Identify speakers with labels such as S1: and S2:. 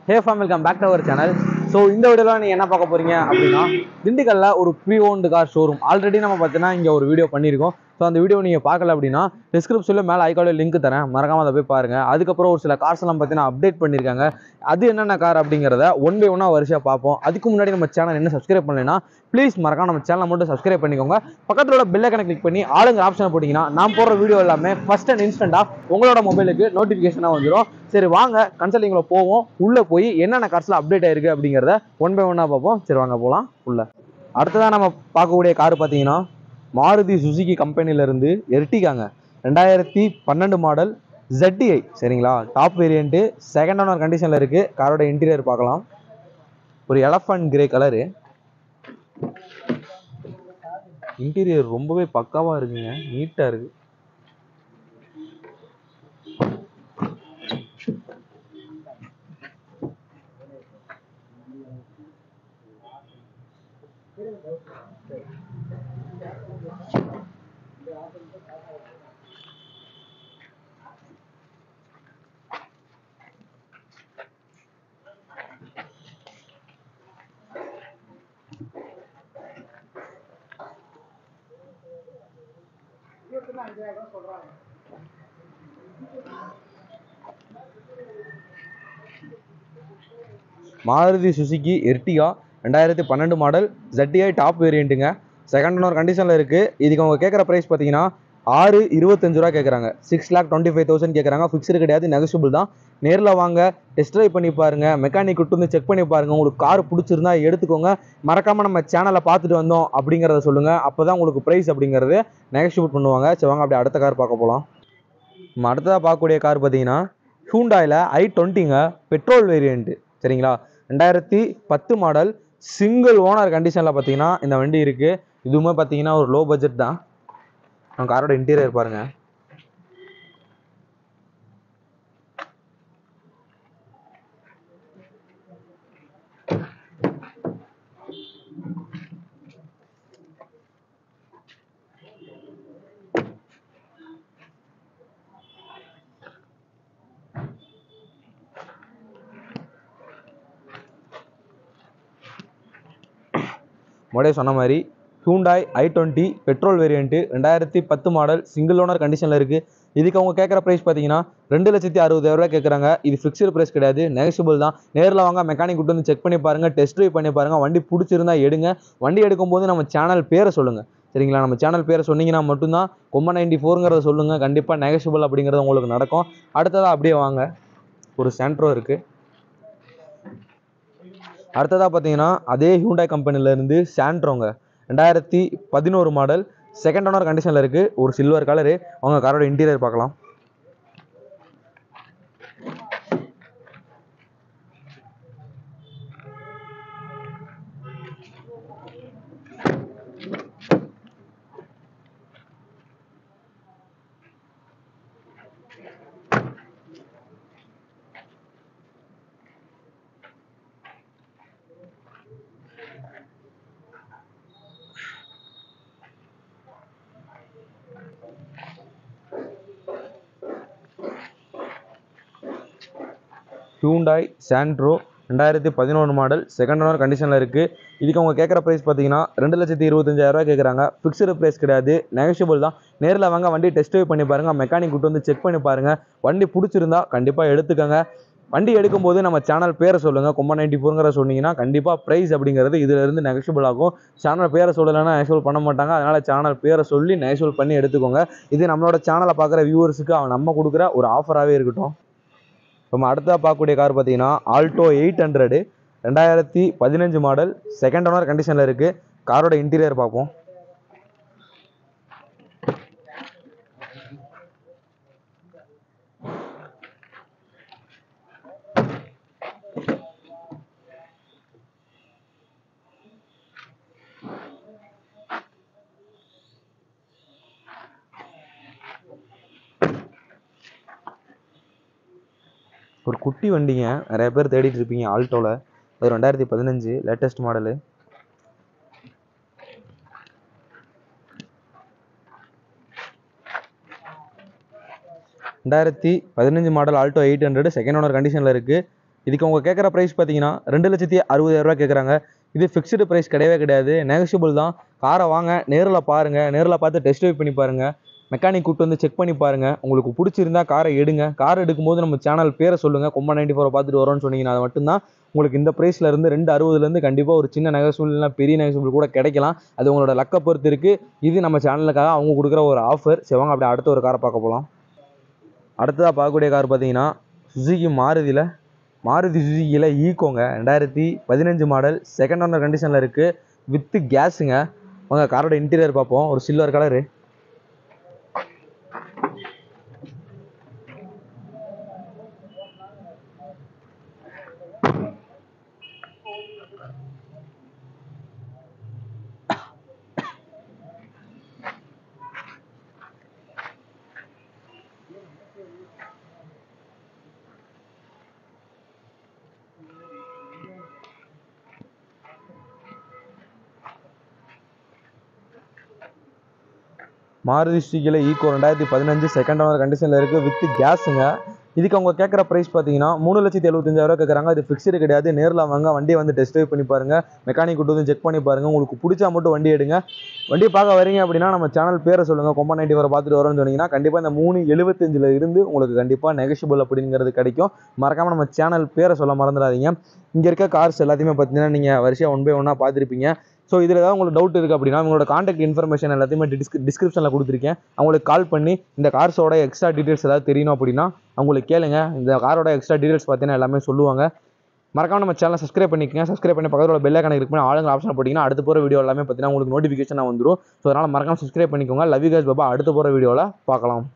S1: Hey fam, welcome back to our channel. So இந்த வீடியோல நீங்க என்ன பார்க்க போறீங்க அப்படினா திண்டுக்கல்ல ஒரு pre owned car showroom already நம்ம பார்த்தீனா இங்க ஒரு வீடியோ பண்ணிருக்கோம். சோ அந்த வீடியோ நீங்க பார்க்கல அப்படினா டிஸ்கிரிப்ஷன்ல மேல ஐகார்ட்ல லிங்க் தரேன், மறக்காம அத போய் பாருங்க. அதுக்கு அப்புறம் ஒரு சில கார்ஸ் எல்லாம் பார்த்தீனா அப்டேட் பண்ணிருக்காங்க. அது என்னென்ன கார் அப்படிங்கறத ஒன் பை ஒன்னா வரிசையா பார்ப்போம். அதுக்கு முன்னாடி நம்ம சேனல் என்ன சப்ஸ்கிரைப் பண்ணலைனா ப்ளீஸ் மறக்காம நம்ம சேனலை மட்டும் சப்ஸ்கிரைப் பண்ணிக்கோங்க. பக்கத்துல உள்ள பெல் ஐகானை கிளிக் பண்ணி ஆளுங்க ஆப்ஷனை போட்டீங்கன்னா நான் போடுற வீடியோ எல்லாமே ஃபர்ஸ்ட் அண்ட் இன்ஸ்டன்டா உங்களோட மொபைலுக்கு நோட்டிபிகேஷனா வந்துடும். சரி வாங்க கன்சல்டிங்ல போவோம். உள்ள போய் என்னென்ன கார்ஸ்ல அப்டேட் ஆயிருக்கு அப்படிங்கறத ஒன் பை ஒன்னா பார்ப்போம். சரி வாங்க போலாம் உள்ள. அடுத்ததான் நம்ம பார்க்கக்கூடிய கார் பார்த்தீங்கன்னா மாருதி சுசுகி கம்பெனில இருந்து எர்டிகாங்க 2012 மாடல் ZTI. சரிங்களா, டாப் வேரியன்ட், செகண்ட் ஓனர் கண்டிஷன்ல இருக்கு. காரோட இன்டீரியர் பார்க்கலாம். ஒரு எலஃபண்ட் கிரே கலரு. இன்டீரியர் ரொம்பவே பக்காவா இருக்குங்க, நீட்டா இருக்கு. Maruti Suzuki Ertiga 2012 model ZTI top வேரியண்ட்டுங்க. செகண்ட் ஓனர் கண்டிஷனில் இருக்குது. இதுக்கு அவங்க கேட்குற ப்ரைஸ் பார்த்தீங்கன்னா 6,25,000 ரூபா கேட்குறாங்க. 6,25,000 கேட்குறாங்க. ஃபிக்ஸ்டு கிடையாது, நெகோஷியபிள் தான். நேரில் வாங்க, டெஸ்ட் ட்ரைவ் பண்ணி பாருங்க, மெக்கானிக் விட்டு வந்து செக் பண்ணி பாருங்க. உங்களுக்கு கார் பிடிச்சிருந்தா எடுத்துக்கோங்க. மறக்காமல் நம்ம சேனலை பார்த்துட்டு வந்தோம் அப்படிங்கிறத சொல்லுங்கள். அப்போ தான் உங்களுக்கு ப்ரைஸ் அப்படிங்கிறது நெகோஷியபிள் பண்ணுவாங்க. சரி வாங்க அப்படியே அடுத்த கார் பார்க்க போகலாம். நம்ம அடுத்ததாக பார்க்கக்கூடிய கார் பார்த்தீங்கன்னா ஹூண்டாயில் i20ங்க, பெட்ரோல் வேரியண்ட்டு. சரிங்களா, 2010 மாடல், சிங்கிள் ஓனர் கண்டிஷனில் பார்த்தீங்கன்னா இந்த வண்டி இருக்குது. இதுவுமே பார்த்தீங்கன்னா ஒரு லோ பட்ஜெட் தான். நம்ம காரோட இன்டீரியர் பாருங்க. முன்னாடியே சொன்ன மாதிரி Hyundai i20 petrol variant, 2010 model, single owner கண்டிஷனில் இருக்குது. இதுக்கு அவங்க கேட்குற ப்ரைஸ் பார்த்தீங்கன்னா 2,60,60,000 கேட்குறாங்க. இது ஃபிக்ஸ்டு ப்ரைஸ் கிடையாது, நெகோஷியபிள் தான். நேரில் வாங்க, மெக்கானிக் விட்டு வந்து செக் பண்ணி பாருங்கள், டெஸ்ட் ட்ரைவ் பண்ணி பாருங்கள். வண்டி பிடிச்சிருந்தா எடுங்க. வண்டி எடுக்கும்போது நம்ம சேனல் பேரை சொல்லுங்கள். சரிங்களா, நம்ம சேனல் பேரை சொன்னீங்கன்னா மட்டும்தான் கொம்ப 94ங்கிறத சொல்லுங்கள். கண்டிப்பாக நெகோஷியபிள் அப்படிங்கிறது உங்களுக்கு நடக்கும். அடுத்ததாக அப்படியே வாங்க, ஒரு சாண்ட்ரோ இருக்குது. அடுத்ததாக பார்த்தீங்கன்னா அதே ஹூண்டாய் கம்பெனிலேருந்து சாண்ட்ரோங்க, 2011 மாடல், செகண்ட் ஓனர் கண்டிஷனில் இருக்குது. ஒரு சில்வர் கலரு. அவங்க காரோட இன்டீரியர் பார்க்கலாம். Hyundai Santro 2011 model, second owner கண்டிஷனில் இருக்குது. இதுக்கு அவங்க கேட்குற ப்ரைஸ் பார்த்தீங்கன்னா 2,25,000 கேட்குறாங்க. ஃபிக்ஸ்டு ப்ரைஸ் கிடையாது, நெகோஷியபிள் தான். நேரில் வாங்க, வண்டி டெஸ்ட் ட்ரைவ் பண்ணி பாருங்கள், மெக்கானிக் விட்டு வந்து செக் பண்ணி பாருங்கள். வண்டி பிடிச்சிருந்தா கண்டிப்பாக எடுத்துக்கோங்க. வண்டி எடுக்கும்போது நம்ம சேனல் பேரை சொல்லுங்கள். கொம்ப 94ங்கிற சொன்னீங்கன்னா கண்டிப்பாக ப்ரைஸ் அப்படிங்கிறது இதிலிருந்து நெகோஷியபிள் ஆகும். சேனல் பேரை சொல்லலைன்னா நெகோஷியபிள் பண்ண மாட்டாங்க. அதனால் சேனல் பேரை சொல்லி நெகோஷியபிள் பண்ணி எடுத்துக்கோங்க. இது நம்மளோட சேனலை பார்க்குற வியூவர்ஸுக்கு நம்ம கொடுக்குற ஒரு ஆஃபராகவே இருக்கட்டும். நம்ம அடுத்ததாக பார்க்கக்கூடிய கார் பார்த்தீங்கன்னா ஆல்டோ 800, 2015 மாடல், செகண்ட் ஓனர் கண்டிஷனில் இருக்குது. காரோட இன்டீரியர் பார்ப்போம். ஒரு குட்டி வண்டிங்க, நிறைய பேர் தேடிட்டு இருப்பீங்க ஆல்டோவில். அது 2015 latest model. 2015 model Alto 800 second owner கண்டிஷனில் இருக்குது. இதுக்கு அவங்க கேட்குற ப்ரைஸ் பார்த்தீங்கன்னா 2,60,000 கேட்குறாங்க. இது ஃபிக்ஸ்டு ப்ரைஸ் கிடையவே கிடையாது, நெகோஷியபிள் தான். காரை வாங்க, நேரில் பாருங்கள், நேரில் பார்த்து டெஸ்ட் ட்ரைவ் பண்ணி பாருங்கள், மெக்கானிக் கூப்பிட்டு வந்து செக் பண்ணி பாருங்கள். உங்களுக்கு பிடிச்சிருந்தா காரை எடுங்க. கார் எடுக்கும்போது நம்ம சேனல் பேரை சொல்லுங்கள், கொம்பன் 94 பார்த்துட்டு வரோன்னு சொன்னீங்கன்னா அது மட்டும்தான் உங்களுக்கு இந்த ப்ரைஸில் இருந்து 2,60,000 கண்டிப்பாக ஒரு சின்ன நெகோஷியபிள் இல்லைனா பெரிய நெகோஷியபிள் கூட கிடைக்கலாம். அது உங்களோட லக்கை பொறுத்து இருக்குது. இது நம்ம சேனலுக்காக அவங்க கொடுக்குற ஒரு ஆஃபர். சரி வாங்க அப்படியே அடுத்த ஒரு காரை பார்க்க போகலாம். அடுத்ததாக பார்க்கக்கூடிய கார் பார்த்தீங்கன்னா சுசுகி மாருதி சுசுகியில் ஈக்கோங்க, 2015 மாடல், செகண்ட் ஓனர் கண்டிஷனில் இருக்குது, வித்து கேஸுங்க. வாங்க காரோட இன்டீரியர் பார்ப்போம். ஒரு சில்வர் கலரு. மாருதி சுசுகியில் ஈக்கோ 2015 செகண்ட் ஓனர் கண்டிஷனில் இருக்குது, வித் கேஸுங்க. இதுக்கு அவங்க கேட்குற ப்ரைஸ் பார்த்தீங்கன்னா 3,75,000 கேட்குறாங்க. இது ஃபிக்ஸ்டு கிடையாது, நேரில் வாங்க, வண்டியை வந்து டெஸ்ட் ட்ரைவ் பண்ணி பாருங்கள், மெக்கானிக் கூட்டு வந்து செக் பண்ணி பாருங்கள். உங்களுக்கு பிடிச்சா மட்டும் வண்டி எடுங்க. வண்டியை பார்க்க வரீங்க அப்படின்னா நம்ம சேனல் பேரை சொல்லுங்கள், கொம்பன் 94 பார்த்துட்டு வரோன்னு சொன்னீங்கன்னா கண்டிப்பாக இந்த 3,75,000 இருந்து உங்களுக்கு கண்டிப்பாக நெகோஷியபிள் அப்படிங்கிறது கிடைக்கும். மறக்காமல் நம்ம சேனல் பேரை சொல்ல மறந்துடாதீங்க. இங்கே இருக்க கார்ஸ் எல்லாத்தையுமே பார்த்தீங்கன்னா நீங்கள் வரிசையாக 1 by 1 பார்த்துருப்பீங்க. ஸோ இதில் ஏதாவது உங்களுக்கு டவுட் இருக்குது அப்படின்னா உங்களோட கான்டாக்ட் இன்ஃபர்மேஷன் எல்லாத்தையுமே டிஸ்கிரிப்ஷனில் கொடுத்துருக்கேன். அவங்களுக்கு கால் பண்ணி இந்த கார்ஸோட எக்ஸ்ட்ரா டீட்டெயில்ஸ் ஏதாவது தெரியணும் அப்படின்னா அவங்களுக்கு கேளுங்க. இந்த காரோட எக்ஸ்ட்ரா டீட்டெயில்ஸ் பார்த்தீங்கன்னா எல்லாமே சொல்லுவாங்க. மறக்காம நம்ம சேனலை சப்ஸ்கிரைப் பண்ணிக்கங்க. சப்ஸ்கிரைப் பண்ணி பக்கத்தில் பெல் ஐகானை கிளிக் பண்ணி ஆளுங்க ஆப்ஷன் போட்டிங்கன்னா அடுத்து போகிற வீடியோ எல்லாமே பார்த்தீங்கன்னா உங்களுக்கு நோட்டிஃபிகேஷன் வந்துடும். ஸோ அதனால் மறக்காம சப்ஸ்கிரைப் பண்ணிக்கோங்க. Love you guys, Baba. அடுத்து போகிற வீடியோவில் பார்க்கலாம்.